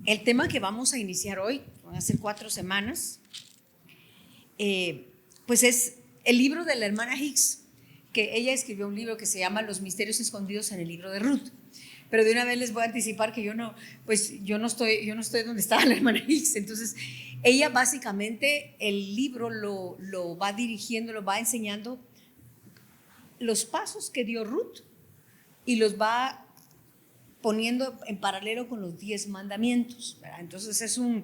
El tema que vamos a iniciar hoy, van a ser 4 semanas, pues es el libro de la hermana Hicks, que ella escribió un libro que se llama Los misterios escondidos en el libro de Ruth. Pero de una vez les voy a anticipar que yo no estoy donde estaba la hermana Hicks. Entonces, ella básicamente el libro lo va dirigiendo, lo va enseñando los pasos que dio Ruth y los va poniendo en paralelo con los 10 mandamientos, ¿verdad? Entonces eso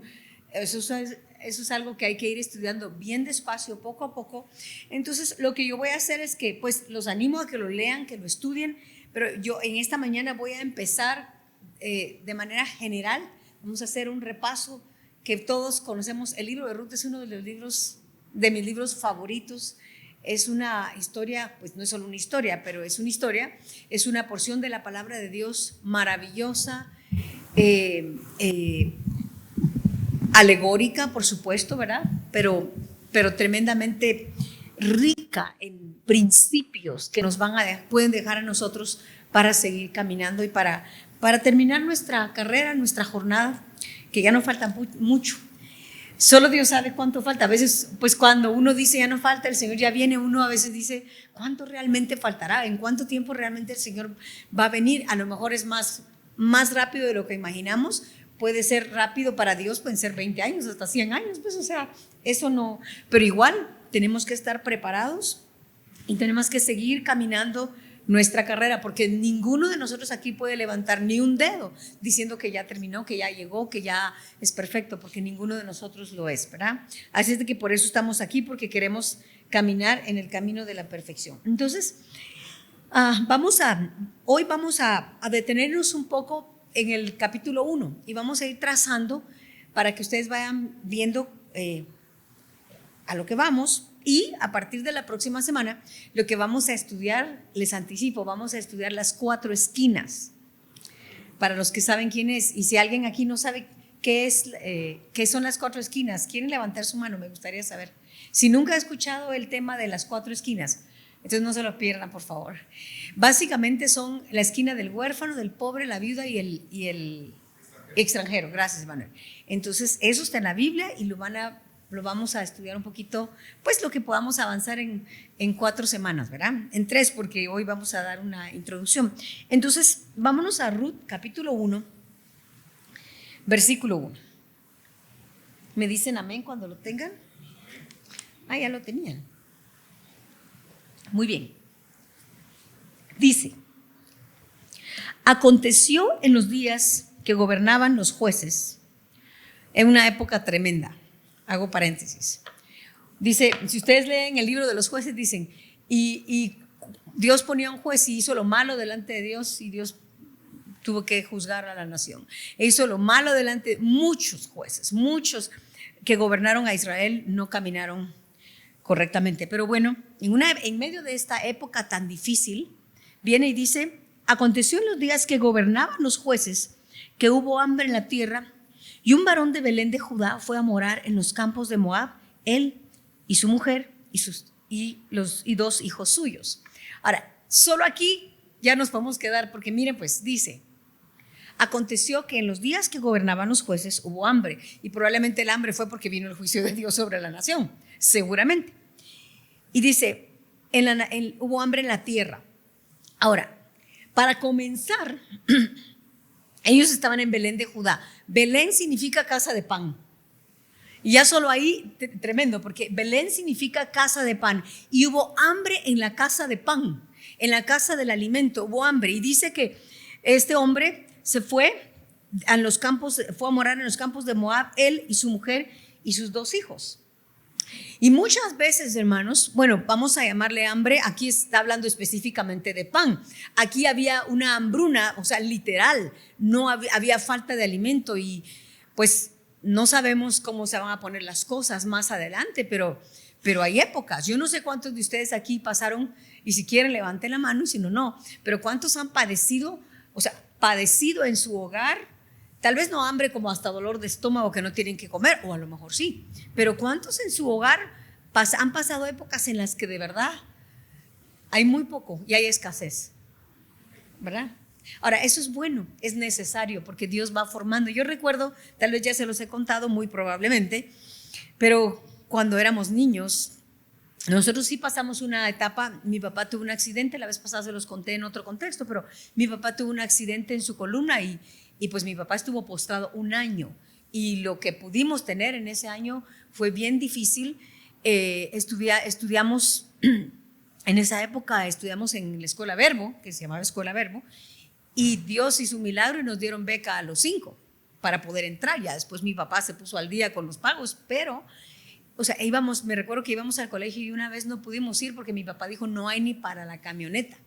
es algo que hay que ir estudiando bien despacio, poco a poco. Entonces lo que yo voy a hacer es que pues los animo a que lo lean, que lo estudien, pero yo en esta mañana voy a empezar de manera general. Vamos a hacer un repaso que todos conocemos. El libro de Ruth es uno de mis libros favoritos. Es una historia, pues no es solo una historia, pero es una historia, es una porción de la palabra de Dios maravillosa, alegórica, por supuesto, ¿verdad? Pero tremendamente rica en principios que pueden dejar a nosotros para seguir caminando y para terminar nuestra carrera, nuestra jornada, que ya no falta mucho. Solo Dios sabe cuánto falta. A veces, pues cuando uno dice ya no falta, el Señor ya viene, uno a veces dice, ¿cuánto realmente faltará? ¿En cuánto tiempo realmente el Señor va a venir? A lo mejor es más rápido de lo que imaginamos. Puede ser rápido para Dios, pueden ser 20 años, hasta 100 años, pues o sea, eso no. Pero igual tenemos que estar preparados y tenemos que seguir caminando nuestra carrera, porque ninguno de nosotros aquí puede levantar ni un dedo diciendo que ya terminó, que ya llegó, que ya es perfecto, porque ninguno de nosotros lo es, ¿verdad? Así es de que por eso estamos aquí, porque queremos caminar en el camino de la perfección. Entonces, hoy vamos a detenernos un poco en el capítulo 1 y vamos a ir trazando para que ustedes vayan viendo a lo que vamos. Y a partir de la próxima semana, lo que vamos a estudiar, les anticipo, vamos a estudiar las 4 esquinas. Para los que saben quién es, y si alguien aquí no sabe qué son las 4 esquinas, quieren levantar su mano, me gustaría saber. Si nunca ha escuchado el tema de las 4 esquinas, entonces no se lo pierdan, por favor. Básicamente son la esquina del huérfano, del pobre, la viuda y el extranjero. Gracias, Manuel. Entonces, eso está en la Biblia y lo vamos a estudiar un poquito, pues lo que podamos avanzar en 4 semanas, ¿verdad? En 3, porque hoy vamos a dar una introducción. Entonces, vámonos a Ruth, capítulo 1, versículo 1. ¿Me dicen amén cuando lo tengan? Ya lo tenían. Muy bien. Dice, aconteció en los días que gobernaban los jueces, en una época tremenda. Hago paréntesis. Dice, si ustedes leen el libro de los jueces, dicen, y Dios ponía un juez y hizo lo malo delante de Dios y Dios tuvo que juzgar a la nación. E hizo lo malo delante de muchos jueces, muchos que gobernaron a Israel no caminaron correctamente. Pero bueno, en medio de esta época tan difícil, viene y dice, aconteció en los días que gobernaban los jueces que hubo hambre en la tierra. Y un varón de Belén de Judá fue a morar en los campos de Moab, él y su mujer y 2 hijos suyos. Ahora, solo aquí ya nos podemos quedar, porque miren, pues dice, aconteció que en los días que gobernaban los jueces hubo hambre, y probablemente el hambre fue porque vino el juicio de Dios sobre la nación, seguramente. Y dice, hubo hambre en la tierra. Ahora, para comenzar, ellos estaban en Belén de Judá. Belén significa casa de pan. Y ya solo ahí, tremendo, porque Belén significa casa de pan. Y hubo hambre en la casa de pan, en la casa del alimento, hubo hambre. Y dice que este hombre se fue a morar en los campos de Moab, él y su mujer y sus 2 hijos. Y muchas veces, hermanos, bueno, vamos a llamarle hambre, aquí está hablando específicamente de pan. Aquí había una hambruna, o sea, literal, no había falta de alimento y pues no sabemos cómo se van a poner las cosas más adelante, pero hay épocas. Yo no sé cuántos de ustedes aquí pasaron, y si quieren levanten la mano y si no, no, pero cuántos han padecido en su hogar. Tal vez no hambre como hasta dolor de estómago que no tienen que comer, o a lo mejor sí, pero ¿cuántos en su hogar han pasado épocas en las que de verdad hay muy poco y hay escasez? ¿Verdad? Ahora, eso es bueno, es necesario porque Dios va formando. Yo recuerdo, tal vez ya se los he contado muy probablemente, pero cuando éramos niños, nosotros sí pasamos una etapa. Mi papá tuvo un accidente, la vez pasada se los conté en otro contexto, pero mi papá tuvo un accidente en su columna y pues mi papá estuvo postrado un año y lo que pudimos tener en ese año fue bien difícil. Estudiamos, en esa época estudiamos en la Escuela Verbo, que se llamaba Escuela Verbo, y Dios hizo un milagro y nos dieron beca a los 5 para poder entrar. Ya después mi papá se puso al día con los pagos, pero, o sea, me recuerdo que íbamos al colegio y una vez no pudimos ir porque mi papá dijo no hay ni para la camioneta.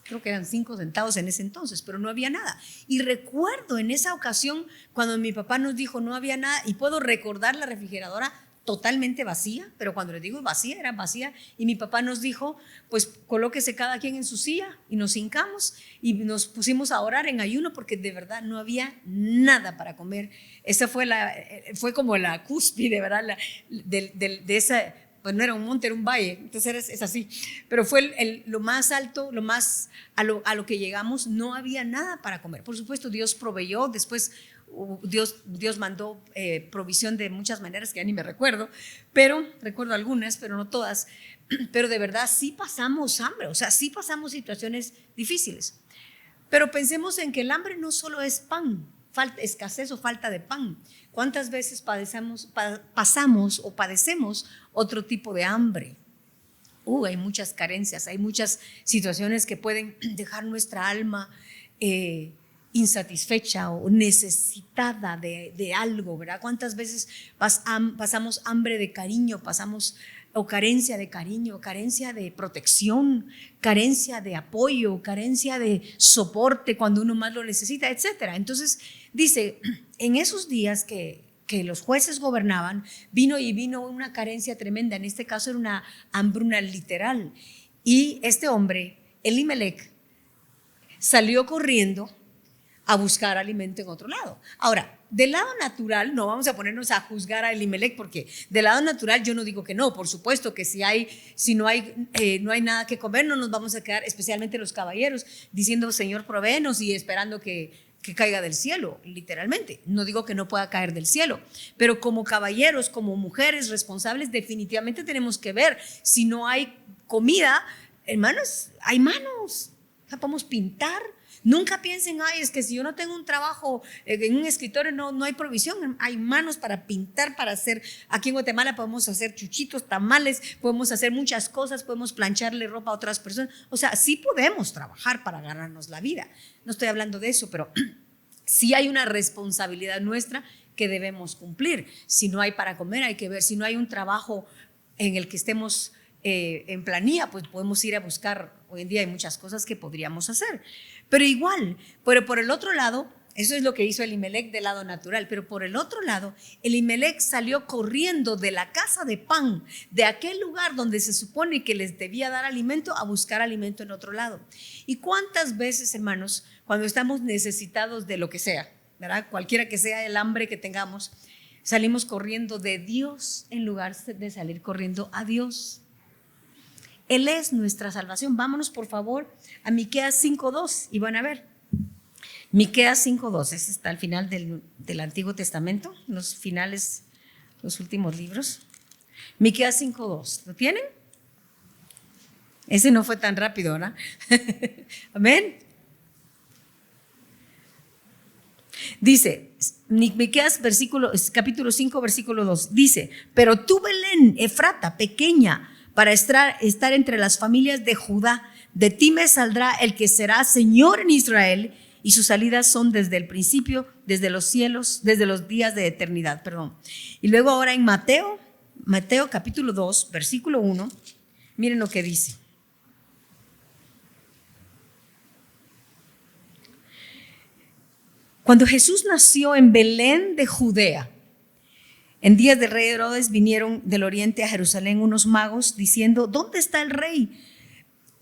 Creo que eran 5 centavos en ese entonces, pero no había nada. Y recuerdo en esa ocasión cuando mi papá nos dijo no había nada, y puedo recordar la refrigeradora totalmente vacía, pero cuando les digo vacía, era vacía, y mi papá nos dijo, pues colóquese cada quien en su silla, y nos hincamos y nos pusimos a orar en ayuno porque de verdad no había nada para comer. Esa fue como la cúspide, ¿verdad? De esa, pues no era un monte, era un valle, entonces es así, pero fue lo más alto, lo más a lo que llegamos. No había nada para comer. Por supuesto Dios proveyó, después Dios mandó provisión de muchas maneras que ya ni me recuerdo, pero recuerdo algunas, pero no todas. Pero de verdad sí pasamos hambre, o sea, sí pasamos situaciones difíciles. Pero pensemos en que el hambre no solo es pan, escasez o falta de pan. ¿Cuántas veces pasamos o padecemos otro tipo de hambre? Hay muchas carencias, hay muchas situaciones que pueden dejar nuestra alma insatisfecha o necesitada de algo, ¿verdad? ¿Cuántas veces pasamos hambre de cariño, o carencia de cariño, carencia de protección, carencia de apoyo, carencia de soporte cuando uno más lo necesita, etcétera? Entonces dice, en esos días que los jueces gobernaban, vino una carencia tremenda. En este caso era una hambruna literal, y este hombre, Elimelec, salió corriendo a buscar alimento en otro lado. Ahora, del lado natural, no vamos a ponernos a juzgar a Elimelec, porque del lado natural yo no digo que no. Por supuesto que si no hay nada que comer, no nos vamos a quedar, especialmente los caballeros, diciendo Señor, provéenos, y esperando que caiga del cielo, literalmente. No digo que no pueda caer del cielo, pero como caballeros, como mujeres responsables, definitivamente tenemos que ver. Si no hay comida, hermanos, hay manos, podemos pintar. Nunca piensen, es que si yo no tengo un trabajo en un escritorio no hay provisión. Hay manos para pintar, para hacer. Aquí en Guatemala podemos hacer chuchitos, tamales, podemos hacer muchas cosas, podemos plancharle ropa a otras personas. O sea, sí podemos trabajar para ganarnos la vida. No estoy hablando de eso, pero sí hay una responsabilidad nuestra que debemos cumplir. Si no hay para comer, hay que ver. Si no hay un trabajo en el que estemos en planilla, pues podemos ir a buscar. Hoy en día hay muchas cosas que podríamos hacer, pero igual, pero por el otro lado, eso es lo que hizo Elimelec del lado natural, pero por el otro lado, Elimelec salió corriendo de la casa de pan, de aquel lugar donde se supone que les debía dar alimento, a buscar alimento en otro lado. ¿Y cuántas veces, hermanos, cuando estamos necesitados de lo que sea, ¿verdad? Cualquiera que sea el hambre que tengamos, salimos corriendo de Dios en lugar de salir corriendo a Dios? Él es nuestra salvación. Vámonos por favor a Miqueas 5:2 y van a ver. Miqueas 5:2, ese está al final del Antiguo Testamento, los finales, los últimos libros. Miqueas 5:2, ¿lo tienen? Ese no fue tan rápido, ¿verdad? Amén. Dice, Miqueas capítulo 5, versículo 2, dice: pero tú, Belén, Efrata, pequeña, para estar entre las familias de Judá, de ti me saldrá el que será Señor en Israel, y sus salidas son desde el principio, desde los cielos, desde los días de eternidad. Y luego ahora en Mateo capítulo 2, versículo 1, miren lo que dice. Cuando Jesús nació en Belén de Judea, en días del rey Herodes, vinieron del oriente a Jerusalén unos magos diciendo: ¿dónde está el rey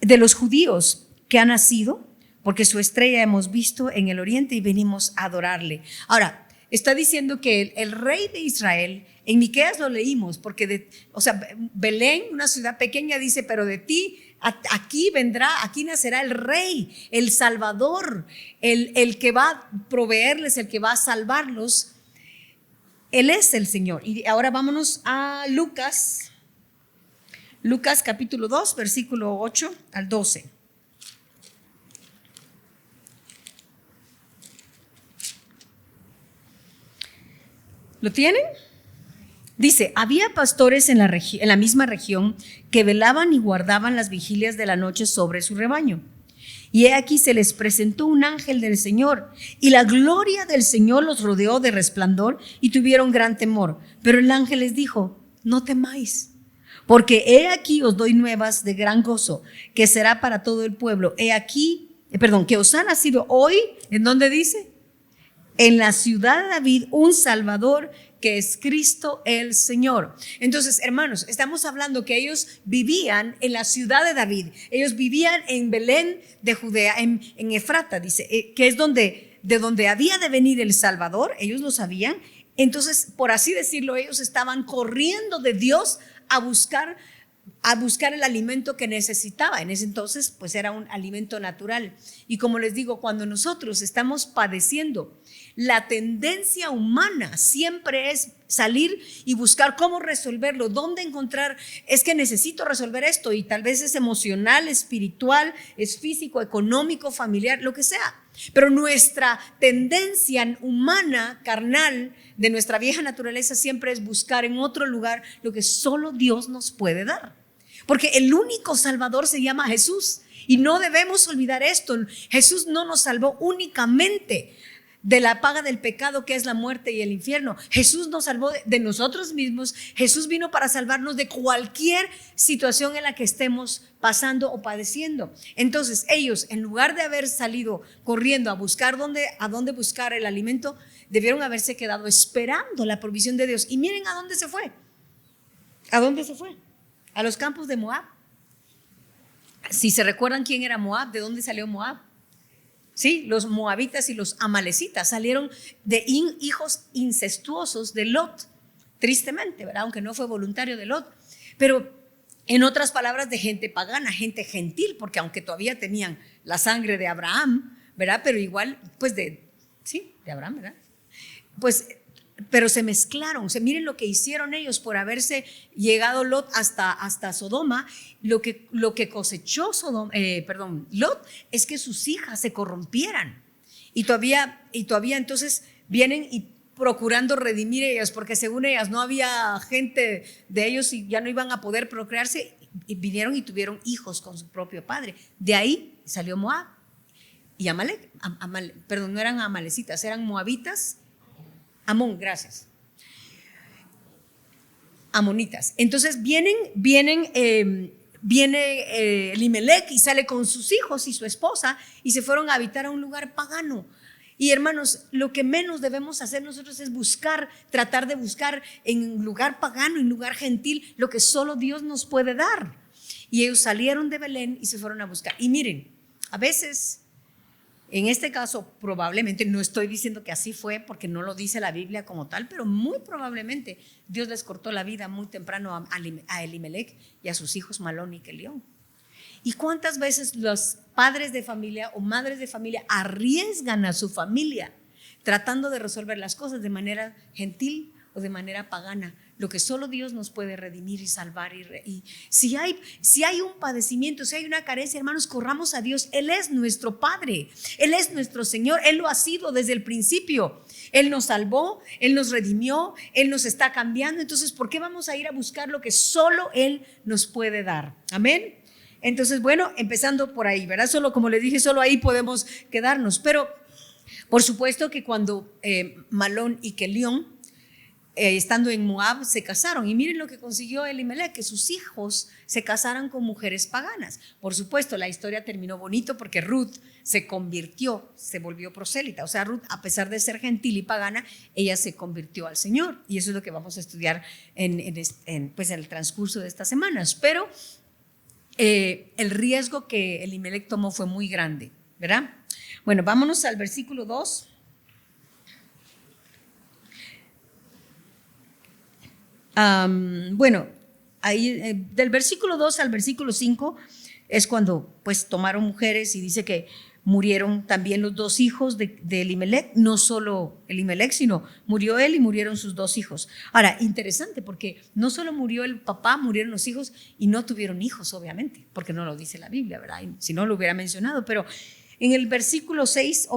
de los judíos que ha nacido? Porque su estrella hemos visto en el oriente y venimos a adorarle. Ahora, está diciendo que el rey de Israel, en Miqueas lo leímos, porque Belén, una ciudad pequeña, dice: pero de ti aquí vendrá, aquí nacerá el Rey, el Salvador, el que va a proveerles, el que va a salvarlos. Él es el Señor. Y ahora vámonos a Lucas capítulo 2, versículo 8 al 12. ¿Lo tienen? Dice, había pastores en la misma región que velaban y guardaban las vigilias de la noche sobre su rebaño. Y he aquí se les presentó un ángel del Señor, y la gloria del Señor los rodeó de resplandor, y tuvieron gran temor. Pero el ángel les dijo, no temáis, porque he aquí os doy nuevas de gran gozo, que será para todo el pueblo. Que os ha nacido hoy, ¿en dónde dice? En la ciudad de David, un Salvador, que es Cristo el Señor. Entonces, hermanos, estamos hablando que ellos vivían en la ciudad de David. Ellos vivían en Belén de Judea, en Efrata, dice, que es de donde había de venir el Salvador. Ellos lo sabían. Entonces, por así decirlo, ellos estaban corriendo de Dios a buscar el alimento que necesitaba. En ese entonces, pues era un alimento natural. Y como les digo, cuando nosotros estamos padeciendo, la tendencia humana siempre es salir y buscar cómo resolverlo, dónde encontrar, es que necesito resolver esto, y tal vez es emocional, espiritual, es físico, económico, familiar, lo que sea. Pero nuestra tendencia humana, carnal, de nuestra vieja naturaleza siempre es buscar en otro lugar lo que solo Dios nos puede dar. Porque el único Salvador se llama Jesús, y no debemos olvidar esto. Jesús no nos salvó únicamente de la paga del pecado, que es la muerte y el infierno. Jesús nos salvó de nosotros mismos. Jesús vino para salvarnos de cualquier situación en la que estemos pasando o padeciendo. Entonces ellos, en lugar de haber salido corriendo a buscar a dónde buscar el alimento, debieron haberse quedado esperando la provisión de Dios. Y miren a dónde se fue. ¿A dónde se fue? A los campos de Moab. Si se recuerdan quién era Moab, ¿de dónde salió Moab? Sí, los moabitas y los amalecitas salieron de hijos incestuosos de Lot, tristemente, ¿verdad? Aunque no fue voluntario de Lot, pero en otras palabras, de gente pagana, gente gentil, porque aunque todavía tenían la sangre de Abraham, ¿verdad? Pero igual, pues de Abraham, ¿verdad? Pues, pero se mezclaron. Miren lo que hicieron ellos por haberse llegado Lot hasta Sodoma. Lo que cosechó Lot es que sus hijas se corrompieran, y todavía entonces vienen y procurando redimir ellas, porque según ellas no había gente de ellos y ya no iban a poder procrearse, y vinieron y tuvieron hijos con su propio padre. De ahí salió Moab y Amalek. No eran amalecitas, eran moabitas. Amón, gracias. Amonitas. Entonces viene Elimelec y sale con sus hijos y su esposa, y se fueron a habitar a un lugar pagano. Y hermanos, lo que menos debemos hacer nosotros es tratar de buscar en lugar pagano, en lugar gentil, lo que solo Dios nos puede dar. Y ellos salieron de Belén y se fueron a buscar. Y miren, a veces, en este caso, probablemente, no estoy diciendo que así fue porque no lo dice la Biblia como tal, pero muy probablemente Dios les cortó la vida muy temprano a Elimelec y a sus hijos Malón y Kelión. ¿Y cuántas veces los padres de familia o madres de familia arriesgan a su familia tratando de resolver las cosas de manera gentil o de manera pagana? Lo que solo Dios nos puede redimir y salvar. Y si hay un padecimiento, si hay una carencia, hermanos, corramos a Dios. Él es nuestro Padre, Él es nuestro Señor, Él lo ha sido desde el principio. Él nos salvó, Él nos redimió, Él nos está cambiando. Entonces, ¿por qué vamos a ir a buscar lo que solo Él nos puede dar? Amén. Entonces, bueno, empezando por ahí, ¿verdad? Solo, como les dije, solo ahí podemos quedarnos. Pero por supuesto que cuando Malón y Kelión, estando en Moab, se casaron, y miren lo que consiguió Elimelec, que sus hijos se casaran con mujeres paganas. Por supuesto, la historia terminó bonito porque Ruth se volvió prosélita. O sea, Ruth, a pesar de ser gentil y pagana, ella se convirtió al Señor, y eso es lo que vamos a estudiar en el transcurso de estas semanas. Pero el riesgo que Elimelec tomó fue muy grande, ¿verdad? Bueno, vámonos al versículo 2. Ahí, del versículo 2 al versículo 5 es cuando pues tomaron mujeres y dice que murieron también los 2 hijos de Elimelech, no solo Elimelech, sino murió él y murieron sus 2 hijos. Ahora, interesante porque no solo murió el papá, murieron los hijos y no tuvieron hijos, obviamente, porque no lo dice la Biblia, ¿verdad? Si no lo hubiera mencionado, pero en el versículo 6,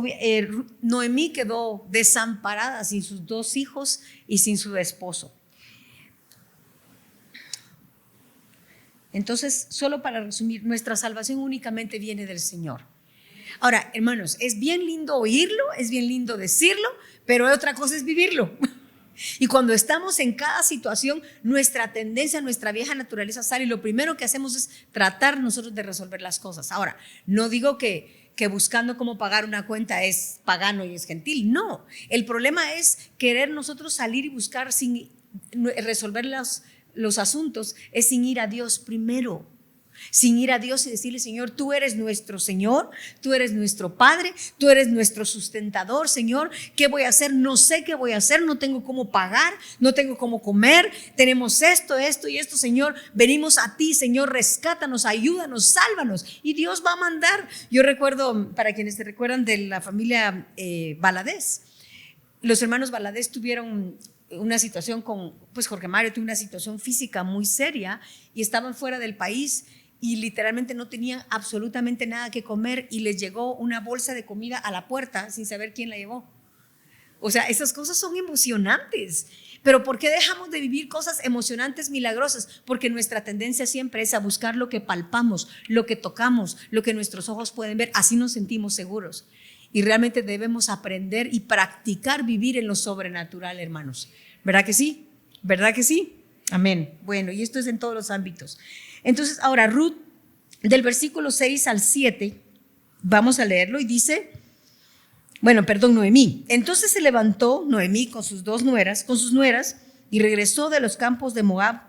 Noemí quedó desamparada sin sus 2 hijos y sin su esposo. Entonces, solo para resumir, nuestra salvación únicamente viene del Señor. Ahora, hermanos, es bien lindo oírlo, es bien lindo decirlo, pero otra cosa es vivirlo. Y cuando estamos en cada situación, nuestra tendencia, nuestra vieja naturaleza sale y lo primero que hacemos es tratar nosotros de resolver las cosas. Ahora, no digo que buscando cómo pagar una cuenta es pagano y es gentil, no. El problema es querer nosotros salir y buscar sin resolver los asuntos, es sin ir a Dios primero. Sin ir a Dios y decirle: Señor, tú eres nuestro Señor, tú eres nuestro Padre, tú eres nuestro sustentador, Señor. ¿Qué voy a hacer? No sé qué voy a hacer, no tengo cómo pagar, no tengo cómo comer, tenemos esto y esto, Señor. Venimos a ti, Señor, rescátanos, ayúdanos, sálvanos. Y Dios va a mandar. Yo recuerdo, para quienes se recuerdan de la familia Valadez, los hermanos Valadez tuvieron una situación pues Jorge Mario tuvo una situación física muy seria y estaban fuera del país y literalmente no tenían absolutamente nada que comer y les llegó una bolsa de comida a la puerta sin saber quién la llevó. O sea, esas cosas son emocionantes. Pero ¿por qué dejamos de vivir cosas emocionantes, milagrosas? Porque nuestra tendencia siempre es a buscar lo que palpamos, lo que tocamos, lo que nuestros ojos pueden ver. Así nos sentimos seguros. Y realmente debemos aprender y practicar vivir en lo sobrenatural, hermanos. ¿Verdad que sí? ¿Verdad que sí? Amén. Bueno, y esto es en todos los ámbitos. Entonces, ahora Ruth, del versículo 6 al 7, vamos a leerlo y dice, Noemí. Entonces se levantó Noemí con sus nueras, y regresó de los campos de Moab,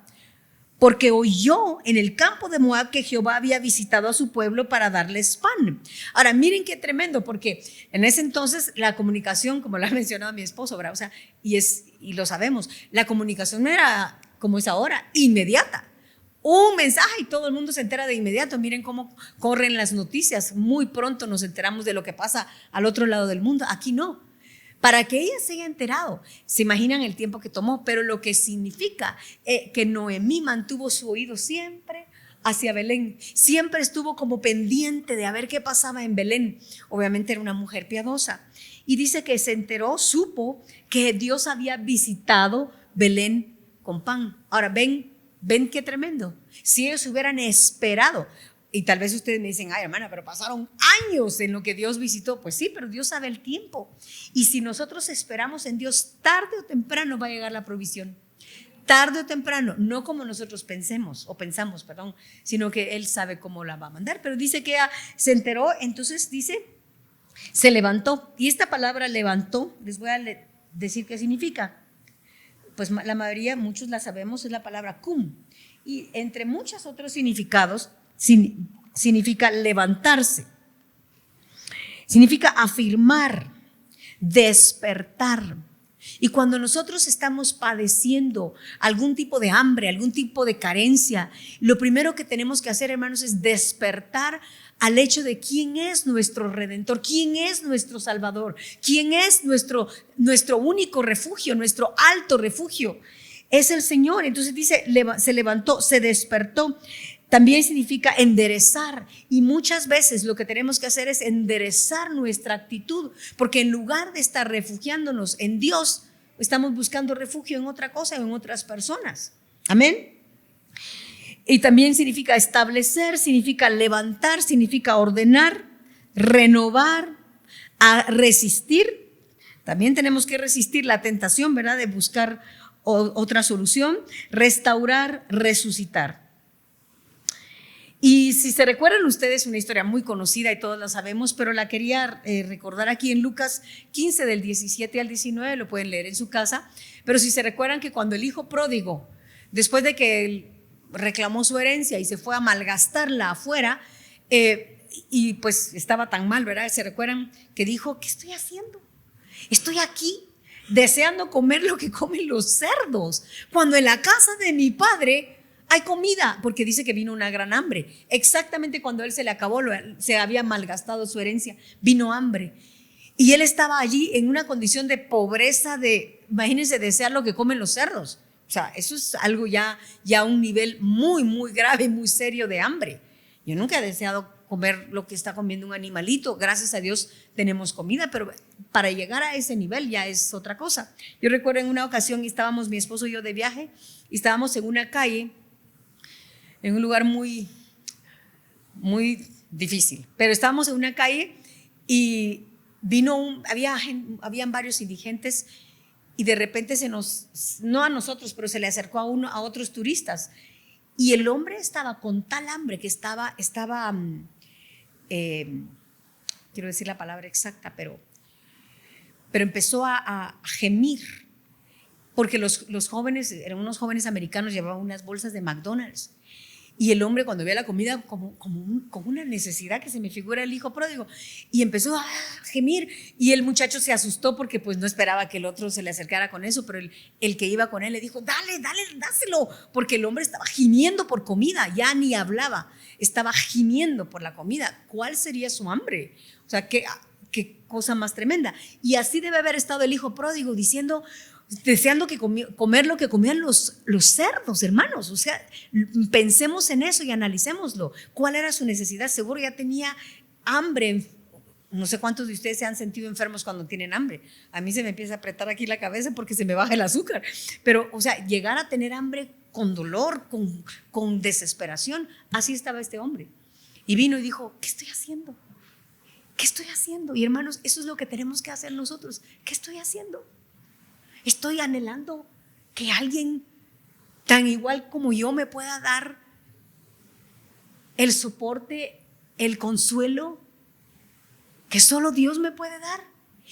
porque oyó en el campo de Moab que Jehová había visitado a su pueblo para darles pan. Ahora, miren qué tremendo, porque en ese entonces la comunicación, como lo ha mencionado mi esposo, ¿verdad? O sea, y lo sabemos, la comunicación no era como es ahora, inmediata. Un mensaje y todo el mundo se entera de inmediato. Miren cómo corren las noticias. Muy pronto nos enteramos de lo que pasa al otro lado del mundo. Aquí no. Para que ella se haya enterado, se imaginan el tiempo que tomó, pero lo que significa que Noemí mantuvo su oído siempre hacia Belén, siempre estuvo como pendiente de a ver qué pasaba en Belén. Obviamente era una mujer piadosa y dice que se enteró, supo que Dios había visitado Belén con pan. Ahora ven qué tremendo. Si ellos hubieran esperado, y tal vez ustedes me dicen: ay, hermana, pero pasaron años en lo que Dios visitó. Pues sí, pero Dios sabe el tiempo. Y si nosotros esperamos en Dios, tarde o temprano va a llegar la provisión. Tarde o temprano, no como nosotros pensamos, sino que Él sabe cómo la va a mandar. Pero dice que ella se enteró, entonces dice, se levantó. Y esta palabra levantó, les voy a decir qué significa. Pues la mayoría, muchos la sabemos, es la palabra cum. Y entre muchos otros significados, significa levantarse, significa afirmar, despertar. Y cuando nosotros estamos padeciendo algún tipo de hambre, algún tipo de carencia, lo primero que tenemos que hacer, hermanos, es despertar al hecho de quién es nuestro Redentor, quién es nuestro Salvador, quién es nuestro único refugio, nuestro alto refugio. Es el Señor. Entonces dice, se levantó, se despertó. También significa enderezar, y muchas veces lo que tenemos que hacer es enderezar nuestra actitud, porque en lugar de estar refugiándonos en Dios, estamos buscando refugio en otra cosa, en otras personas. Amén. Y también significa establecer, significa levantar, significa ordenar, renovar, a resistir. También tenemos que resistir la tentación, ¿verdad?, de buscar otra solución, restaurar, resucitar. Y si se recuerdan ustedes, una historia muy conocida y todos la sabemos, pero la quería recordar aquí en Lucas 15 del 17 al 19, lo pueden leer en su casa. Pero si se recuerdan que cuando el hijo pródigo, después de que él reclamó su herencia y se fue a malgastarla afuera, y pues estaba tan mal, ¿verdad? Se recuerdan que dijo: ¿qué estoy haciendo? Estoy aquí deseando comer lo que comen los cerdos, cuando en la casa de mi padre hay comida, porque dice que vino una gran hambre. Exactamente cuando él se le acabó, se había malgastado su herencia, vino hambre. Y él estaba allí en una condición de pobreza, imagínense, desear lo que comen los cerdos. O sea, eso es algo ya un nivel muy, muy grave, muy serio de hambre. Yo nunca he deseado comer lo que está comiendo un animalito. Gracias a Dios tenemos comida, pero para llegar a ese nivel ya es otra cosa. Yo recuerdo en una ocasión estábamos mi esposo y yo de viaje y estábamos en una calle, en un lugar muy, muy difícil, pero estábamos en una calle y habían varios indigentes y de repente no a nosotros, pero se le acercó a otros turistas y el hombre estaba con tal hambre que estaba quiero decir la palabra exacta, pero empezó a gemir porque los jóvenes, eran unos jóvenes americanos, llevaban unas bolsas de McDonald's. Y el hombre cuando veía la comida con una necesidad que se me figura el hijo pródigo y empezó a gemir y el muchacho se asustó porque pues no esperaba que el otro se le acercara con eso, pero el que iba con él le dijo, dale, dáselo, porque el hombre estaba gimiendo por comida, ya ni hablaba, estaba gimiendo por la comida. ¿Cuál sería su hambre? O sea, qué cosa más tremenda. Y así debe haber estado el hijo pródigo deseando comer lo que comían los cerdos, hermanos. O sea, pensemos en eso y analicémoslo. ¿Cuál era su necesidad? Seguro ya tenía hambre. No sé cuántos de ustedes se han sentido enfermos cuando tienen hambre. A mí se me empieza a apretar aquí la cabeza porque se me baja el azúcar. Pero, o sea, llegar a tener hambre con dolor, con desesperación, así estaba este hombre. Y vino y dijo, ¿qué estoy haciendo? ¿Qué estoy haciendo? Y hermanos, eso es lo que tenemos que hacer nosotros. ¿Qué estoy haciendo? Estoy anhelando que alguien tan igual como yo me pueda dar el soporte, el consuelo que solo Dios me puede dar.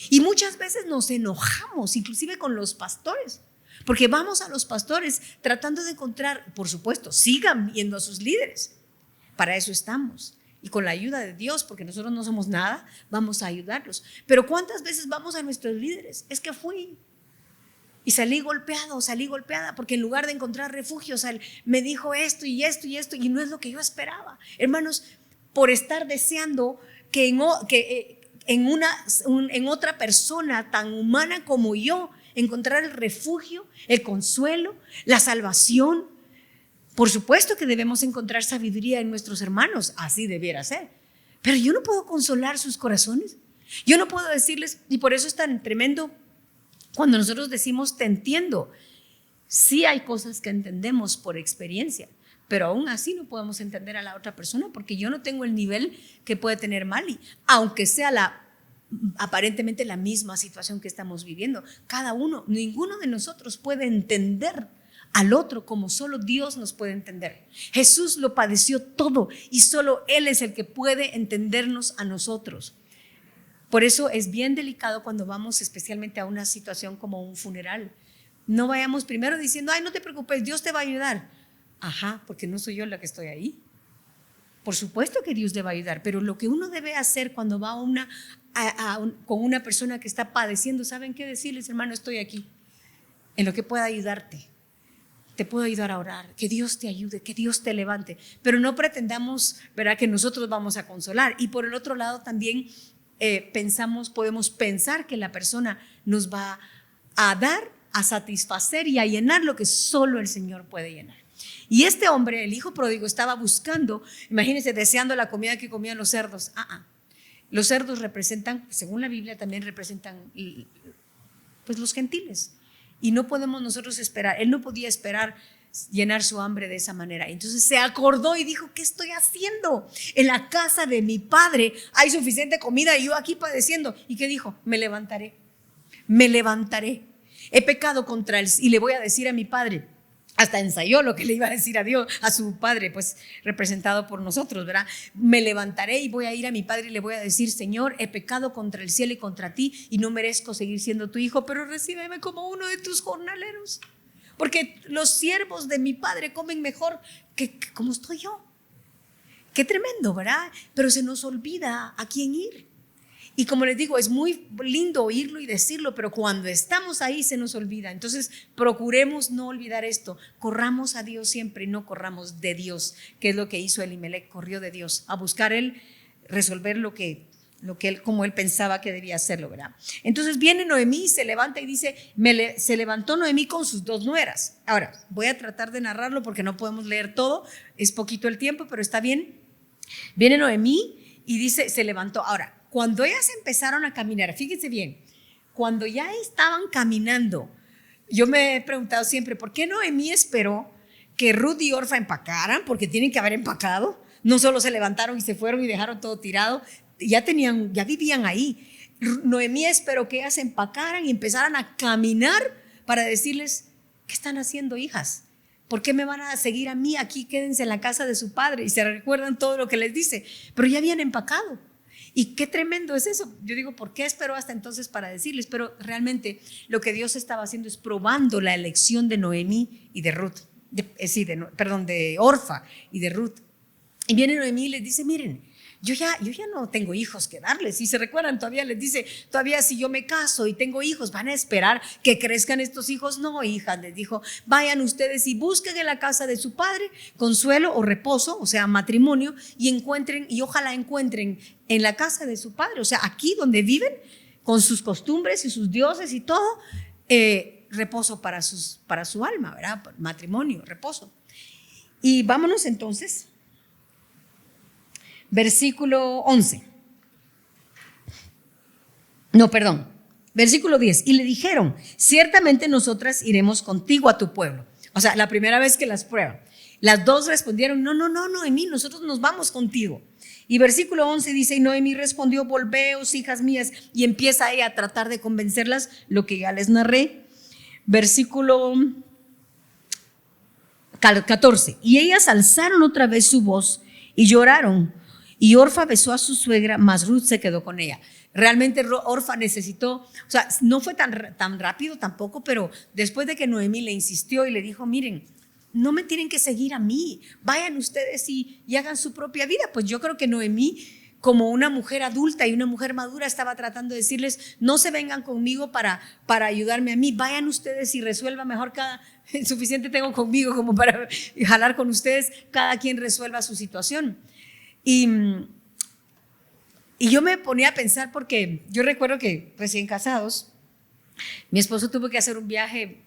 Y muchas veces nos enojamos, inclusive con los pastores, porque vamos a los pastores tratando de encontrar, por supuesto, sigan viendo a sus líderes. Para eso estamos. Y con la ayuda de Dios, porque nosotros no somos nada, vamos a ayudarlos. Pero ¿cuántas veces vamos a nuestros líderes? Es que fui y salí golpeada, porque en lugar de encontrar refugio, me dijo esto y esto y esto, y no es lo que yo esperaba. Hermanos, por estar deseando que en otra persona tan humana como yo, encontrar el refugio, el consuelo, la salvación. Por supuesto que debemos encontrar sabiduría en nuestros hermanos, así debiera ser. Pero yo no puedo consolar sus corazones. Yo no puedo decirles, y por eso es tan tremendo cuando nosotros decimos te entiendo. Sí hay cosas que entendemos por experiencia, pero aún así no podemos entender a la otra persona porque yo no tengo el nivel que puede tener Mali, aunque sea aparentemente la misma situación que estamos viviendo. Ninguno de nosotros puede entender al otro como solo Dios nos puede entender. Jesús lo padeció todo y solo Él es el que puede entendernos a nosotros. Por eso es bien delicado cuando vamos especialmente a una situación como un funeral. No vayamos primero diciendo, ay, no te preocupes, Dios te va a ayudar. Ajá, porque no soy yo la que estoy ahí. Por supuesto que Dios te va a ayudar, pero lo que uno debe hacer cuando va con una persona que está padeciendo, ¿saben qué decirles? Hermano, estoy aquí, en lo que pueda ayudarte. Te puedo ayudar a orar, que Dios te ayude, que Dios te levante, pero no pretendamos, ¿verdad?, que nosotros vamos a consolar. Y por el otro lado también podemos pensar que la persona nos va a dar, a satisfacer y a llenar lo que solo el Señor puede llenar. Y este hombre, el hijo pródigo, estaba buscando, imagínense, deseando la comida que comían los cerdos. Los cerdos representan, según la Biblia, también representan pues los gentiles. Y no podemos nosotros esperar, él no podía esperar llenar su hambre de esa manera. Entonces se acordó y dijo, ¿qué estoy haciendo? En la casa de mi padre hay suficiente comida y yo aquí padeciendo. ¿Y qué dijo? Me levantaré. He pecado contra él y le voy a decir a mi padre. Hasta ensayó lo que le iba a decir a Dios, a su padre, pues representado por nosotros, ¿verdad? Me levantaré y voy a ir a mi padre y le voy a decir, Señor, he pecado contra el cielo y contra ti y no merezco seguir siendo tu hijo, pero recíbeme como uno de tus jornaleros. Porque los siervos de mi padre comen mejor que como estoy yo. Qué tremendo, ¿verdad? Pero se nos olvida a quién ir. Y como les digo, es muy lindo oírlo y decirlo, pero cuando estamos ahí se nos olvida. Entonces, procuremos no olvidar esto. Corramos a Dios siempre y no corramos de Dios, que es lo que hizo Elimelech, corrió de Dios a buscar él resolver lo que él, como él pensaba que debía hacerlo, ¿verdad? Entonces viene Noemí y se levanta y dice, se levantó Noemí con sus 2 nueras. Ahora, voy a tratar de narrarlo porque no podemos leer todo, es poquito el tiempo, pero está bien. Viene Noemí y dice, se levantó. Ahora, cuando ellas empezaron a caminar, fíjense bien, cuando ya estaban caminando, yo me he preguntado siempre, ¿por qué Noemí esperó que Ruth y Orfa empacaran? Porque tienen que haber empacado. No solo se levantaron y se fueron y dejaron todo tirado, ya vivían ahí. Noemí esperó que ellas empacaran y empezaran a caminar para decirles, ¿qué están haciendo, hijas? ¿Por qué me van a seguir a mí? Aquí quédense en la casa de su padre. Y se recuerdan todo lo que les dice, pero ya habían empacado. Y qué tremendo es eso. Yo digo, ¿por qué esperó hasta entonces para decirles? Pero realmente lo que Dios estaba haciendo es probando la elección de Noemí y de Ruth, de Orfa y de Ruth. Y viene Noemí y les dice, miren, yo ya no tengo hijos que darles. Y se recuerdan, todavía les dice, todavía si yo me caso y tengo hijos, ¿van a esperar que crezcan estos hijos? No, hijas, les dijo, vayan ustedes y busquen en la casa de su padre consuelo o reposo, o sea, matrimonio, y ojalá encuentren en la casa de su padre, o sea, aquí donde viven, con sus costumbres y sus dioses y todo, reposo para su alma, ¿verdad? Matrimonio, reposo. Y vámonos entonces. Versículo 11. No, perdón. Versículo 10. Y le dijeron, ciertamente nosotras iremos contigo a tu pueblo. O sea, la primera vez que las prueban. Las 2 respondieron, no, Noemí, nosotros nos vamos contigo. Y versículo 11 dice, y Noemí respondió, volveos, hijas mías. Y empieza ella a tratar de convencerlas, lo que ya les narré. Versículo 14. Y ellas alzaron otra vez su voz y lloraron. Y Orfa besó a su suegra, mas Ruth se quedó con ella. Realmente Orfa necesitó, o sea, no fue tan rápido tampoco, pero después de que Noemí le insistió y le dijo, miren, no me tienen que seguir a mí, vayan ustedes y hagan su propia vida. Pues yo creo que Noemí, como una mujer adulta y una mujer madura, estaba tratando de decirles, no se vengan conmigo para ayudarme a mí, vayan ustedes y resuelvan mejor suficiente tengo conmigo como para jalar con ustedes, cada quien resuelva su situación. Y yo me ponía a pensar porque yo recuerdo que recién casados, mi esposo tuvo que hacer un viaje,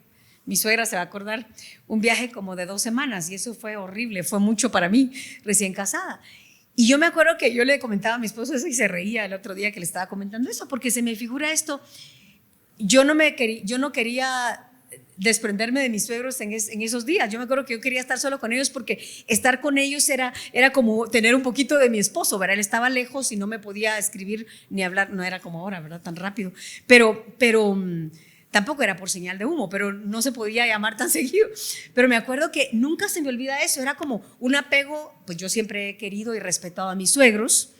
mi suegra se va a acordar, un viaje como de 2 semanas y eso fue horrible, fue mucho para mí recién casada. Y yo me acuerdo que yo le comentaba a mi esposo eso y se reía el otro día que le estaba comentando eso, porque se me figura esto, yo no quería desprenderme de mis suegros en esos días. Yo me acuerdo que yo quería estar solo con ellos porque estar con ellos era como tener un poquito de mi esposo, ¿verdad? Él estaba lejos y no me podía escribir ni hablar, no era como ahora, ¿verdad? Tan rápido, pero tampoco era por señal de humo, pero no se podía llamar tan seguido. Pero me acuerdo que nunca se me olvida eso, era como un apego, pues yo siempre he querido y respetado a mis suegros,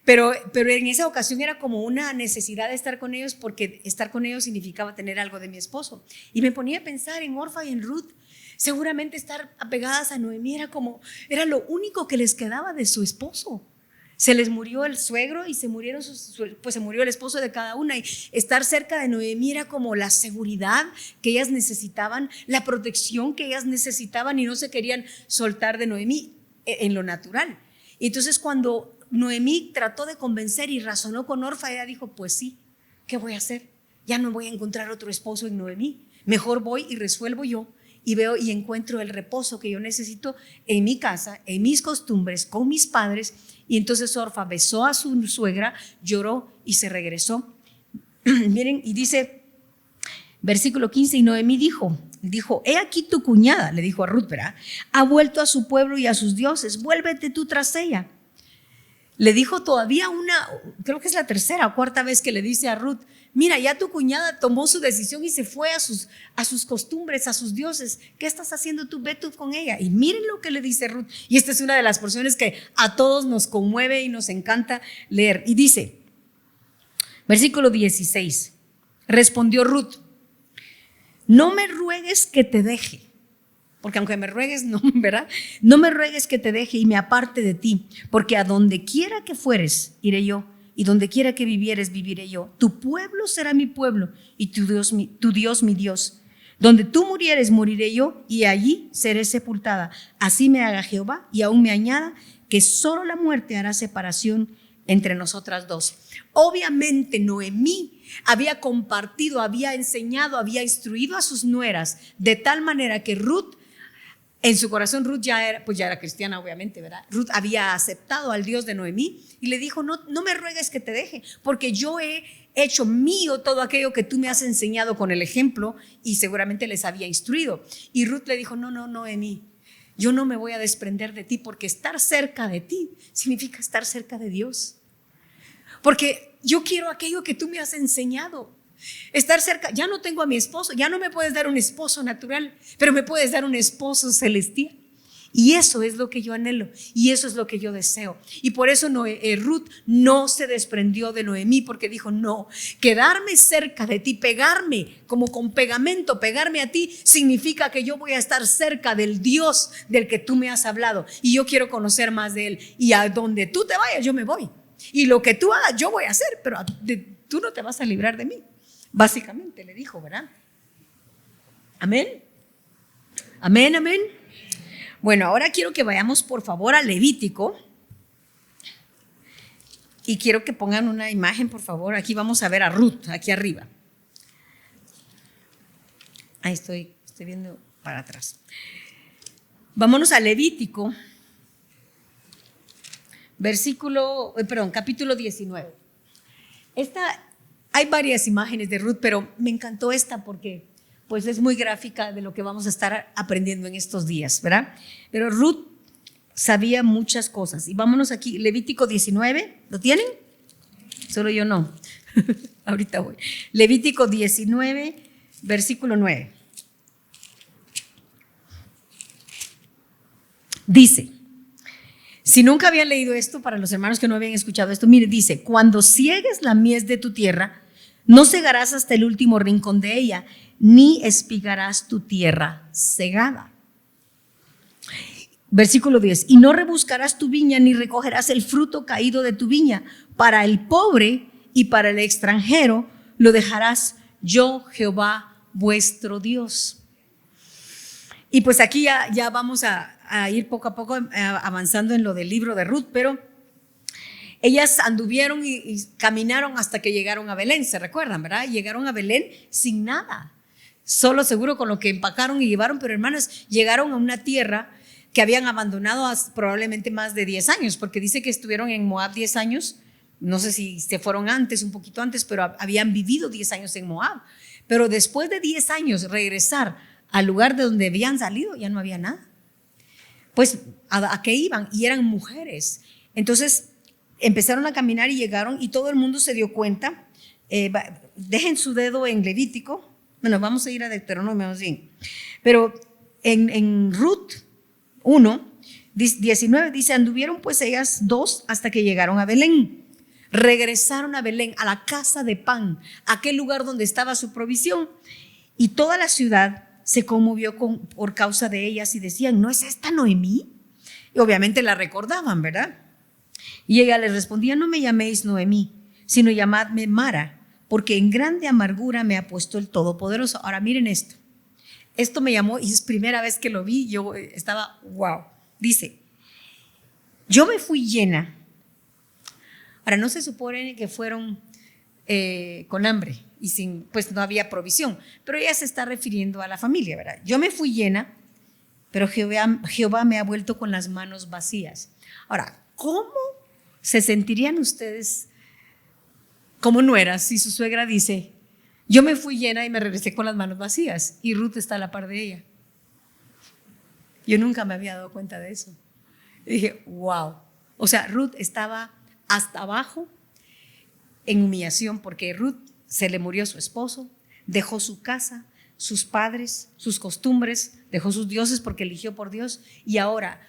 pero en esa ocasión era como una necesidad de estar con ellos porque estar con ellos significaba tener algo de mi esposo. Y me ponía a pensar en Orfa y en Ruth. Seguramente estar apegadas a Noemí era lo único que les quedaba de su esposo. Se les murió el suegro y se murió el esposo de cada una. Y estar cerca de Noemí era como la seguridad que ellas necesitaban, la protección que ellas necesitaban y no se querían soltar de Noemí en lo natural. Y entonces cuando Noemí trató de convencer y razonó con Orfa, ella dijo, pues sí, ¿qué voy a hacer? Ya no voy a encontrar otro esposo en Noemí. Mejor voy y resuelvo yo y veo y encuentro el reposo que yo necesito en mi casa, en mis costumbres, con mis padres. Y entonces Orfa besó a su suegra, lloró y se regresó. Miren, y dice, versículo 15, y Noemí dijo, he aquí tu cuñada, le dijo a Ruth, ¿verdad? Ha vuelto a su pueblo y a sus dioses, vuélvete tú tras ella. Le dijo todavía creo que es la 3ª o 4ª vez que le dice a Ruth, mira, ya tu cuñada tomó su decisión y se fue a sus costumbres, a sus dioses. ¿Qué estás haciendo tú? Ve tú con ella. Y miren lo que le dice Ruth. Y esta es una de las porciones que a todos nos conmueve y nos encanta leer. Y dice, versículo 16, respondió Ruth, no me ruegues que te deje. Porque aunque me ruegues, no, ¿verdad? No me ruegues que te deje y me aparte de ti, porque a donde quiera que fueres, iré yo, y donde quiera que vivieres, viviré yo. Tu pueblo será mi pueblo y tu Dios mi Dios. Donde tú murieres, moriré yo y allí seré sepultada. Así me haga Jehová y aún me añada que solo la muerte hará separación entre nosotras dos. Obviamente Noemí había compartido, había enseñado, había instruido a sus nueras de tal manera que Ruth, en su corazón Ruth ya era cristiana, obviamente, ¿verdad? Ruth había aceptado al Dios de Noemí y le dijo, no me ruegues que te deje, porque yo he hecho mío todo aquello que tú me has enseñado con el ejemplo, y seguramente les había instruido. Y Ruth le dijo, no, Noemí, yo no me voy a desprender de ti, porque estar cerca de ti significa estar cerca de Dios. Porque yo quiero aquello que tú me has enseñado. Estar cerca, ya no tengo a mi esposo, ya no me puedes dar un esposo natural, pero me puedes dar un esposo celestial. Y eso es lo que yo anhelo y eso es lo que yo deseo. Y por eso Ruth no se desprendió de Noemí, porque dijo, no, quedarme cerca de ti, pegarme como con pegamento, pegarme a ti, significa que yo voy a estar cerca del Dios del que tú me has hablado y yo quiero conocer más de Él. Y a donde tú te vayas, yo me voy. Y lo que tú hagas, yo voy a hacer, pero tú no te vas a librar de mí. Básicamente le dijo, ¿verdad? Amén. Amén, amén. Bueno, ahora quiero que vayamos por favor a Levítico. Y quiero que pongan una imagen, por favor. Aquí vamos a ver a Ruth, aquí arriba. Ahí estoy viendo para atrás. Vámonos a Levítico, capítulo 19. Hay varias imágenes de Ruth, pero me encantó esta porque pues es muy gráfica de lo que vamos a estar aprendiendo en estos días, ¿verdad? Pero Ruth sabía muchas cosas. Y vámonos aquí, Levítico 19, ¿lo tienen? Solo yo no. Ahorita voy. Levítico 19, versículo 9. Dice, si nunca habían leído esto, para los hermanos que no habían escuchado esto, mire, dice, cuando ciegues la mies de tu tierra, no cegarás hasta el último rincón de ella, ni espigarás tu tierra cegada. Versículo 10, y no rebuscarás tu viña, ni recogerás el fruto caído de tu viña. Para el pobre y para el extranjero lo dejarás yo, Jehová, vuestro Dios. Y pues aquí ya vamos a ir poco a poco avanzando en lo del libro de Ruth, pero ellas anduvieron y caminaron hasta que llegaron a Belén, ¿se recuerdan, verdad? Llegaron a Belén sin nada, solo seguro con lo que empacaron y llevaron, pero hermanas, llegaron a una tierra que habían abandonado probablemente más de 10 años, porque dice que estuvieron en Moab 10 años, no sé si se fueron antes, un poquito antes, pero habían vivido 10 años en Moab. Pero después de 10 años regresar al lugar de donde habían salido, ya no había nada. Pues, ¿a qué iban? Y eran mujeres. Entonces, empezaron a caminar y llegaron y todo el mundo se dio cuenta. Dejen su dedo en Levítico. Bueno, vamos a ir a Deuteronomio más bien. Pero en Ruth 1, 19 dice, anduvieron pues ellas dos hasta que llegaron a Belén. Regresaron a Belén, a la casa de pan, aquel lugar donde estaba su provisión. Y toda la ciudad se conmovió por causa de ellas y decían, ¿no es esta Noemí? Y obviamente la recordaban, ¿verdad? Y ella les respondía, no me llaméis Noemí, sino llamadme Mara, porque en grande amargura me ha puesto el Todopoderoso. Ahora miren esto. Esto me llamó y es primera vez que lo vi, yo estaba, wow. Dice, yo me fui llena. Ahora no se supone que fueron con hambre y pues no había provisión, pero ella se está refiriendo a la familia, ¿verdad? Yo me fui llena, pero Jehová me ha vuelto con las manos vacías. Ahora, ¿cómo se sentirían ustedes como nueras si su suegra dice, yo me fui llena y me regresé con las manos vacías y Ruth está a la par de ella? Yo nunca me había dado cuenta de eso. Y dije, wow. O sea, Ruth estaba hasta abajo en humillación porque Ruth se le murió su esposo, dejó su casa, sus padres, sus costumbres, dejó sus dioses porque eligió por Dios y ahora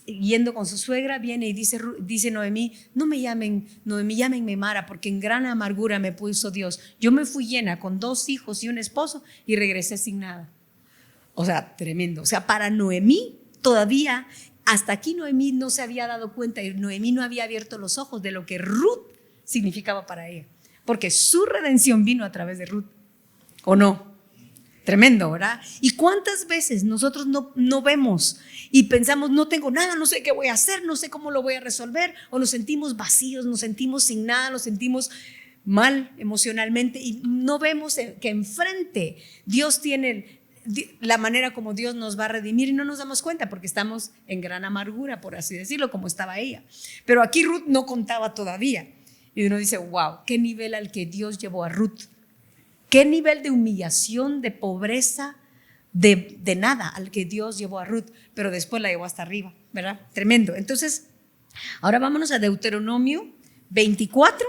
yendo con su suegra viene y dice Noemí, no me llamen Noemí, llámenme Mara porque en gran amargura me puso Dios. Yo me fui llena con 2 hijos y un esposo y regresé sin nada. O sea, tremendo. O sea, para Noemí todavía, hasta aquí Noemí no se había dado cuenta y Noemí no había abierto los ojos de lo que Ruth significaba para ella, porque su redención vino a través de Ruth, ¿o no? Tremendo, ¿verdad? ¿Y cuántas veces nosotros no vemos y pensamos, no tengo nada, no sé qué voy a hacer, no sé cómo lo voy a resolver, o nos sentimos vacíos, nos sentimos sin nada, nos sentimos mal emocionalmente y no vemos que enfrente Dios tiene la manera como Dios nos va a redimir y no nos damos cuenta porque estamos en gran amargura, por así decirlo, como estaba ella. Pero aquí Ruth no contaba todavía y uno dice, wow, qué nivel al que Dios llevó a Ruth. Qué nivel de humillación, de pobreza, de nada al que Dios llevó a Ruth, pero después la llevó hasta arriba, ¿verdad? Tremendo. Entonces, ahora vámonos a Deuteronomio 24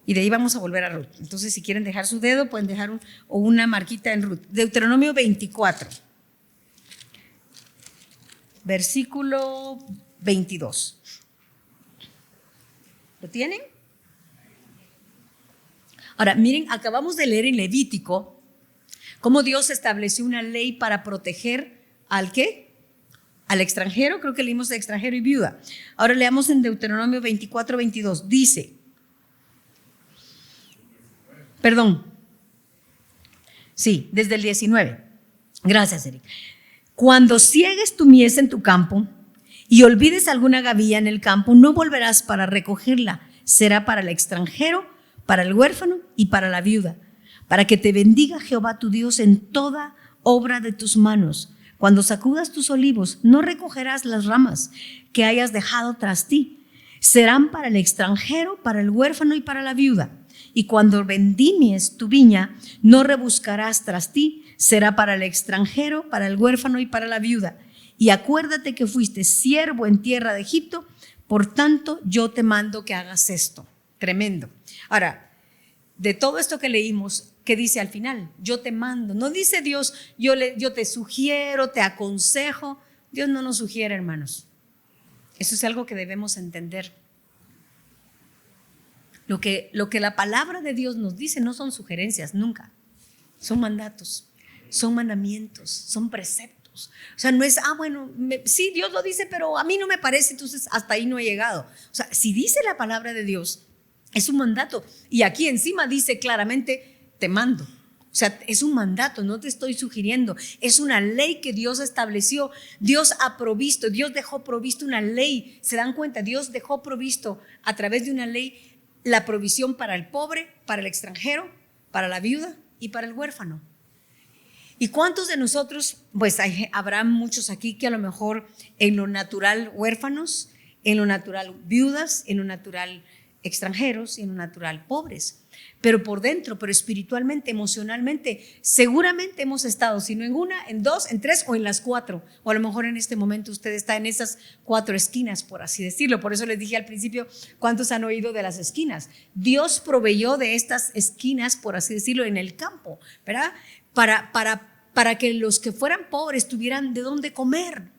y de ahí vamos a volver a Ruth. Entonces, si quieren dejar su dedo, pueden dejar una marquita en Ruth. Deuteronomio 24, versículo 22. ¿Lo tienen? Ahora, miren, acabamos de leer en Levítico cómo Dios estableció una ley para proteger ¿al qué? Al extranjero, creo que leímos de extranjero y viuda. Ahora leamos en Deuteronomio 24, 22. Dice, sí, desde el 19. Gracias, Eric. Cuando ciegues tu mies en tu campo y olvides alguna gavilla en el campo, no volverás para recogerla. Será para el extranjero, para el huérfano y para la viuda, para que te bendiga Jehová tu Dios en toda obra de tus manos. Cuando sacudas tus olivos, no recogerás las ramas que hayas dejado tras ti. Serán para el extranjero, para el huérfano y para la viuda. Y cuando vendimies tu viña, no rebuscarás tras ti. Será para el extranjero, para el huérfano y para la viuda. Y acuérdate que fuiste siervo en tierra de Egipto, por tanto yo te mando que hagas esto. Tremendo. Ahora, de todo esto que leímos, ¿qué dice al final? Yo te mando. No dice Dios, yo te sugiero, te aconsejo. Dios no nos sugiere, hermanos. Eso es algo que debemos entender. Lo que la palabra de Dios nos dice no son sugerencias, nunca. Son mandatos, son mandamientos, son preceptos. O sea, no es, bueno, sí, Dios lo dice, pero a mí no me parece, entonces hasta ahí no he llegado. O sea, si dice la palabra de Dios, es un mandato. Y aquí encima dice claramente, te mando. O sea, es un mandato, no te estoy sugiriendo. Es una ley que Dios estableció. Dios ha provisto, Dios dejó provisto una ley. ¿Se dan cuenta? Dios dejó provisto a través de una ley la provisión para el pobre, para el extranjero, para la viuda y para el huérfano. ¿Y cuántos de nosotros, pues habrá muchos aquí que a lo mejor en lo natural huérfanos, en lo natural viudas, en lo natural extranjeros y en lo natural pobres, pero por dentro, pero espiritualmente, emocionalmente, seguramente hemos estado, si no en una, en dos, en tres o en las cuatro, o a lo mejor en este momento usted está en esas cuatro esquinas, por así decirlo. Por eso les dije al principio, ¿cuántos han oído de las esquinas? Dios proveyó de estas esquinas, por así decirlo, en el campo, ¿verdad? Para que los que fueran pobres tuvieran de dónde comer.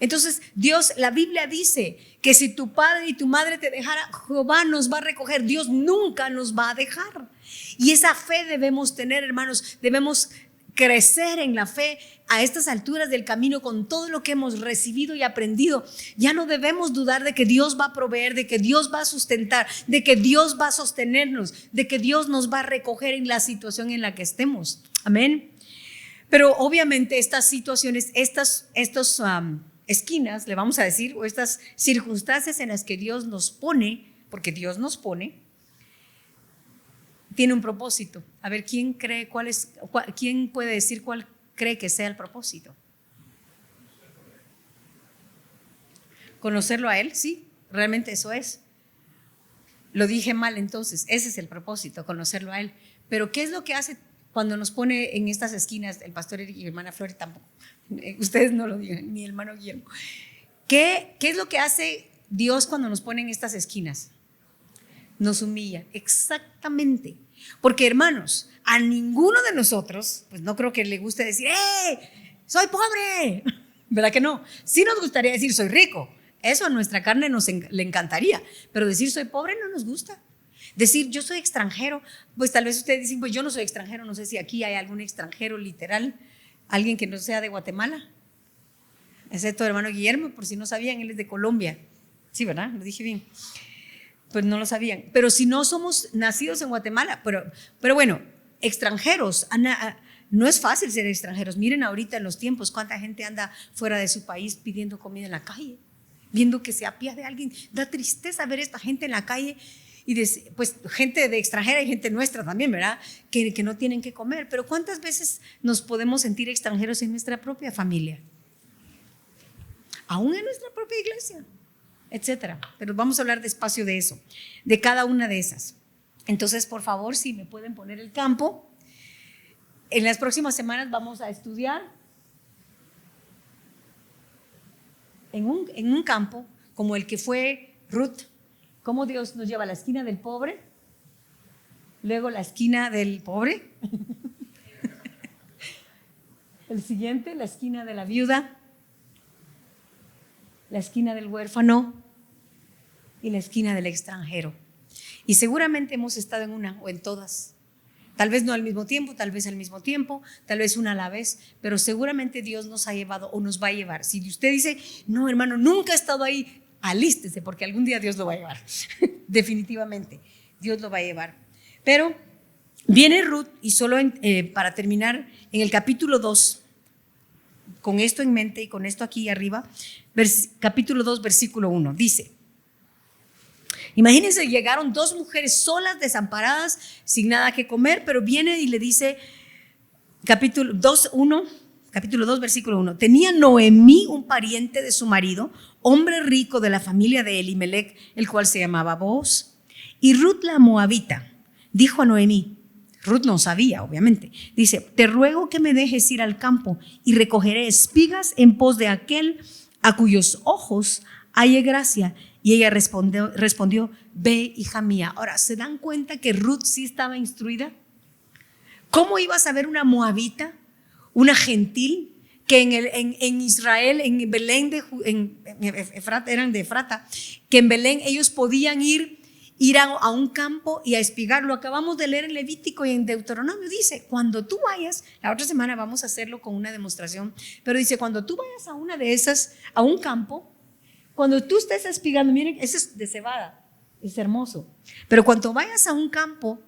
Entonces Dios, la Biblia dice que si tu padre y tu madre te dejara, Jehová nos va a recoger. Dios nunca nos va a dejar. Y esa fe debemos tener, hermanos. Debemos crecer en la fe a estas alturas del camino con todo lo que hemos recibido y aprendido. Ya no debemos dudar de que Dios va a proveer, de que Dios va a sustentar, de que Dios va a sostenernos, de que Dios nos va a recoger en la situación en la que estemos. Amén. Pero obviamente estas situaciones, estos esquinas, le vamos a decir, o estas circunstancias en las que Dios nos pone, porque Dios nos pone, tiene un propósito. A ver, ¿quién cree quién puede decir cuál cree que sea el propósito? ¿Conocerlo a Él? Sí, realmente eso es. Lo dije mal entonces, ese es el propósito, conocerlo a Él. Pero ¿qué es lo que hace cuando nos pone en estas esquinas? El pastor Eric y la hermana Flor tampoco. Ustedes no lo digan, ni el hermano Guillermo. ¿Qué es lo que hace Dios cuando nos pone en estas esquinas? Nos humilla, exactamente. Porque, hermanos, a ninguno de nosotros, pues no creo que le guste decir, soy pobre. ¿Verdad que no? Sí nos gustaría decir, soy rico. Eso a nuestra carne le encantaría. Pero decir, soy pobre, no nos gusta. Decir, yo soy extranjero, pues tal vez ustedes dicen, pues yo no soy extranjero. No sé si aquí hay algún extranjero literal, alguien que no sea de Guatemala, excepto el hermano Guillermo, por si no sabían, él es de Colombia. Sí, ¿verdad? Lo dije bien. Pues no lo sabían. Pero si no somos nacidos en Guatemala, pero bueno, extranjeros, no es fácil ser extranjeros. Miren ahorita en los tiempos cuánta gente anda fuera de su país pidiendo comida en la calle, viendo que se apiade de alguien. Da tristeza ver esta gente en la calle y pues gente de extranjera y gente nuestra también, ¿verdad? Que no tienen que comer. Pero ¿cuántas veces nos podemos sentir extranjeros en nuestra propia familia? Aún en nuestra propia iglesia, etcétera. Pero vamos a hablar despacio de eso, de cada una de esas. Entonces, por favor, si me pueden poner el campo. En las próximas semanas vamos a estudiar en un campo como el que fue Ruth, cómo Dios nos lleva a la esquina del pobre, luego la esquina del pobre, el siguiente, la esquina de la viuda, la esquina del huérfano y la esquina del extranjero. Y seguramente hemos estado en una o en todas. Tal vez no al mismo tiempo, tal vez al mismo tiempo, tal vez una a la vez, pero seguramente Dios nos ha llevado o nos va a llevar. Si usted dice, no hermano, nunca he estado ahí, alístese porque algún día Dios lo va a llevar. Definitivamente, Dios lo va a llevar. Pero viene Ruth y solo para terminar, en el capítulo 2, con esto en mente y con esto aquí arriba, capítulo 2, versículo 1, dice: imagínense, llegaron dos mujeres solas, desamparadas, sin nada que comer, pero viene y le dice, capítulo 2, versículo 1, tenía Noemí un pariente de su marido, hombre rico de la familia de Elimelec, el cual se llamaba Booz. Y Ruth la moabita dijo a Noemí, Ruth no sabía, obviamente, dice, te ruego que me dejes ir al campo y recogeré espigas en pos de aquel a cuyos ojos halle gracia. Y ella respondió, ve, hija mía. Ahora, ¿se dan cuenta que Ruth sí estaba instruida? ¿Cómo iba a saber una moabita, una gentil, que en Israel, en Belén, eran de Efrata, que en Belén ellos podían ir a un campo y a espigar? Lo acabamos de leer en Levítico y en Deuteronomio. Dice, cuando tú vayas, la otra semana vamos a hacerlo con una demostración, pero dice, cuando tú vayas a una de esas, a un campo, cuando tú estés espigando, miren, eso es de cebada, es hermoso. Pero cuando vayas a un campo,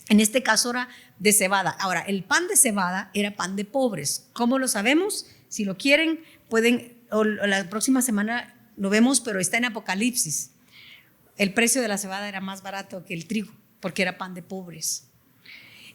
en este caso era de cebada. Ahora, el pan de cebada era pan de pobres. ¿Cómo lo sabemos? Si lo quieren, pueden, o la próxima semana lo vemos, pero está en Apocalipsis. El precio de la cebada era más barato que el trigo, porque era pan de pobres.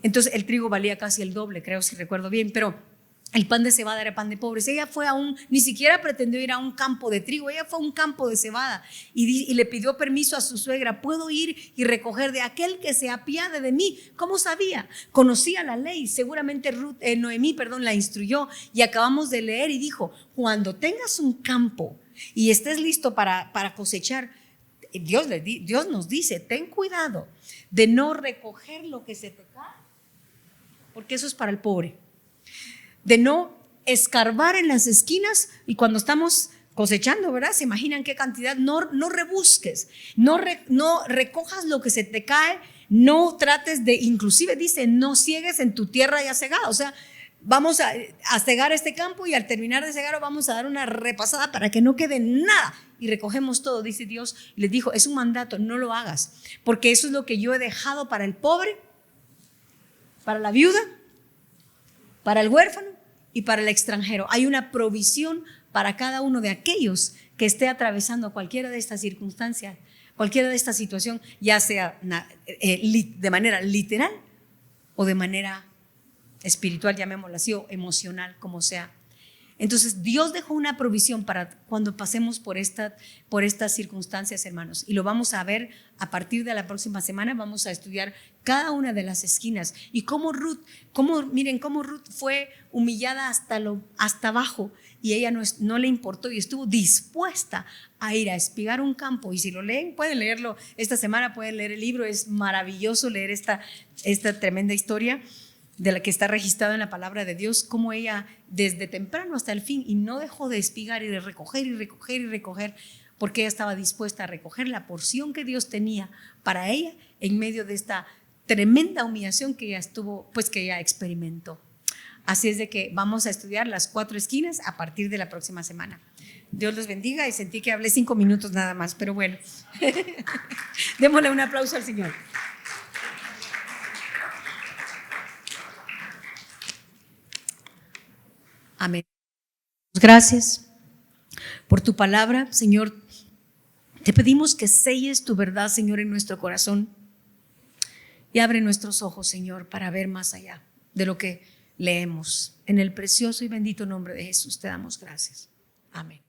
Entonces, el trigo valía casi el doble, creo, si recuerdo bien, pero el pan de cebada era pan de pobres. Ella fue ni siquiera pretendió ir a un campo de trigo, ella fue a un campo de cebada y le pidió permiso a su suegra, ¿puedo ir y recoger de aquel que se apiade de mí? ¿Cómo sabía? Conocía la ley, seguramente Noemí la instruyó, y acabamos de leer y dijo, cuando tengas un campo y estés listo para cosechar, Dios nos dice, ten cuidado de no recoger lo que se te cae, porque eso es para el pobre. De no escarbar en las esquinas y cuando estamos cosechando, ¿verdad? ¿Se imaginan qué cantidad? No rebusques, no recojas lo que se te cae, no trates de, inclusive dice, no ciegues en tu tierra ya cegada. O sea, vamos a cegar este campo y al terminar de cegarlo vamos a dar una repasada para que no quede nada y recogemos todo, dice Dios. Les dijo, es un mandato, no lo hagas, porque eso es lo que yo he dejado para el pobre, para la viuda, para el huérfano y para el extranjero. Hay una provisión para cada uno de aquellos que esté atravesando cualquiera de estas circunstancias, cualquiera de esta situación, ya sea de manera literal o de manera espiritual, llamémoslo así, o emocional, como sea. Entonces Dios dejó una provisión para cuando pasemos por estas circunstancias, hermanos, y lo vamos a ver a partir de la próxima semana. Vamos a estudiar cada una de las esquinas y miren cómo Ruth fue humillada hasta abajo, y ella no le importó y estuvo dispuesta a ir a espigar un campo. Y si lo leen, pueden leerlo esta semana, pueden leer el libro. Es maravilloso leer esta tremenda historia de la que está registrado en la palabra de Dios, como ella desde temprano hasta el fin y no dejó de espigar y de recoger y recoger y recoger, porque ella estaba dispuesta a recoger la porción que Dios tenía para ella en medio de esta tremenda humillación que ella experimentó. Así es de que vamos a estudiar las 4 esquinas a partir de la próxima semana. Dios los bendiga, y sentí que hablé 5 minutos nada más, pero bueno. Démosle un aplauso al Señor. Amén. Gracias por tu palabra, Señor. Te pedimos que selles tu verdad, Señor, en nuestro corazón, y abre nuestros ojos, Señor, para ver más allá de lo que leemos. En el precioso y bendito nombre de Jesús te damos gracias. Amén.